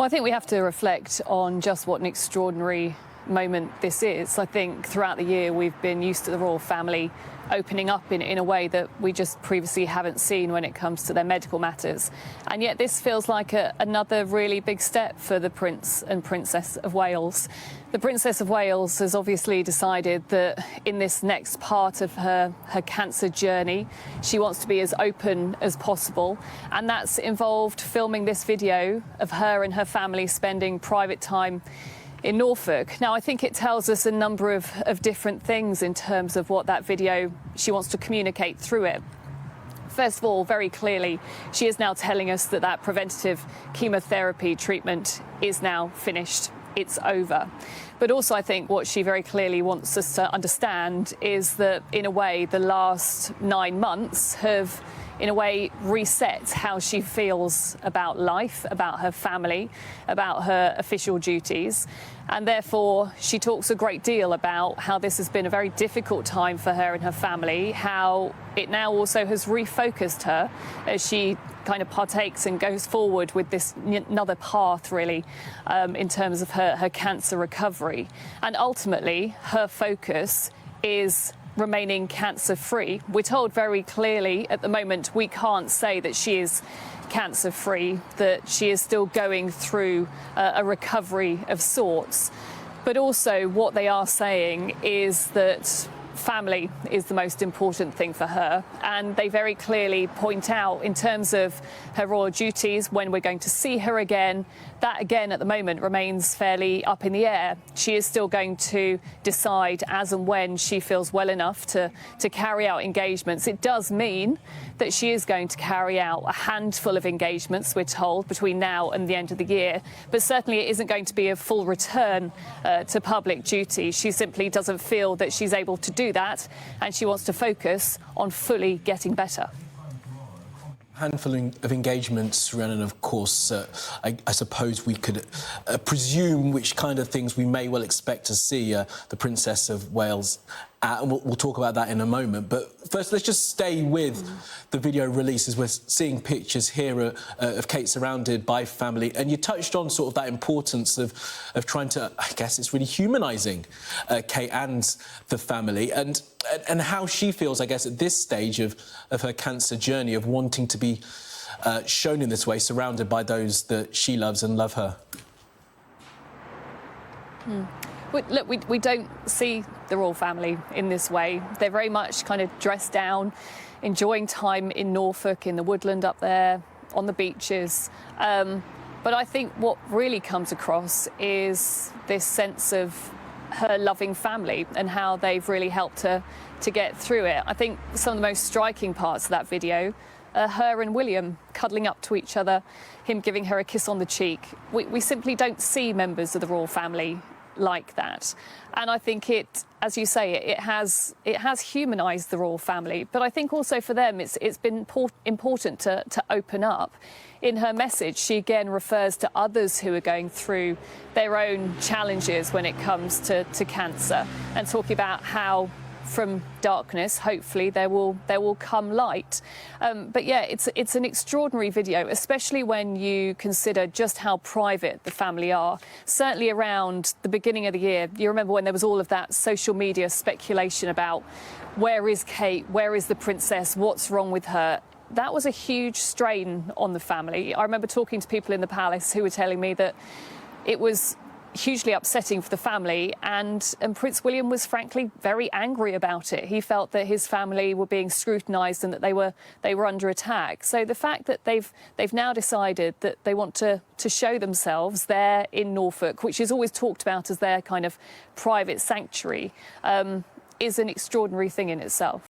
I think we have to reflect on just what an extraordinary moment this is. I think throughout the year we've been used to the royal family opening up in a way that we just previously haven't seen when it comes to their medical matters. And yet this feels like another really big step for the Prince and Princess of Wales. The Princess of Wales has obviously decided that in this next part of her cancer journey, she wants to be as open as possible. And that's involved filming this video of her and her family spending private time in Norfolk. Now, I think it tells us a number of different things in terms of what that video she wants to communicate through it. First of all, very clearly, she is now telling us that that preventative chemotherapy treatment is now finished. It's over. But also, I think what she very clearly wants us to understand is that, in a way, the last 9 months have, in a way, reset how she feels about life, about her family, about her official duties. And therefore, she talks a great deal about how this has been a very difficult time for her and her family, how it now also has refocused her as she kind of partakes and goes forward with this another path, really, in terms of her cancer recovery. And ultimately, her focus is remaining cancer-free. We're told very clearly at the moment we can't say that she is cancer-free, that she is still going through a recovery of sorts. But also what they are saying is that family is the most important thing for her, and they very clearly point out in terms of her royal duties, when we're going to see her again, that again at the moment remains fairly up in the air. She is still going to decide as and when she feels well enough to carry out engagements. It does mean that she is going to carry out a handful of engagements, we're told, between now and the end of the year, but certainly it isn't going to be a full return to public duty. She simply doesn't feel that she's able to do that, and she wants to focus on fully getting better. Handful of engagements, Rhiannon, of course, I suppose we could presume which kind of things we may well expect to see the Princess of Wales at, and we'll talk about that in a moment. But first, let's just stay with the video releases. We're seeing pictures here of Kate surrounded by family, and you touched on sort of that importance of trying to, I guess it's really humanising Kate and the family, and how she feels, I guess, at this stage of her cancer journey, of wanting to be shown in this way, surrounded by those that she loves and love her. Look, we don't see the royal family in this way. They're very much kind of dressed down, enjoying time in Norfolk, in the woodland up there, on the beaches. But I think what really comes across is this sense of her loving family and how they've really helped her to get through it. I think some of the most striking parts of that video are her and William cuddling up to each other, him giving her a kiss on the cheek. We simply don't see members of the royal family like that. And I think it, as you say, it has humanised the royal family. But I think also for them it's been important to open up. In her message, she again refers to others who are going through their own challenges when it comes to cancer, and talking about how from darkness, hopefully, there will come light. But yeah, it's an extraordinary video, especially when you consider just how private the family are. Certainly around the beginning of the year, you remember when there was all of that social media speculation about where is Kate, where is the princess, what's wrong with her. That was a huge strain on the family. I remember talking to people in the palace who were telling me that it was hugely upsetting for the family, and Prince William was frankly very angry about it. He felt that his family were being scrutinised and that they were under attack. So the fact that they've now decided that they want to show themselves there in Norfolk, which is always talked about as their kind of private sanctuary, is an extraordinary thing in itself.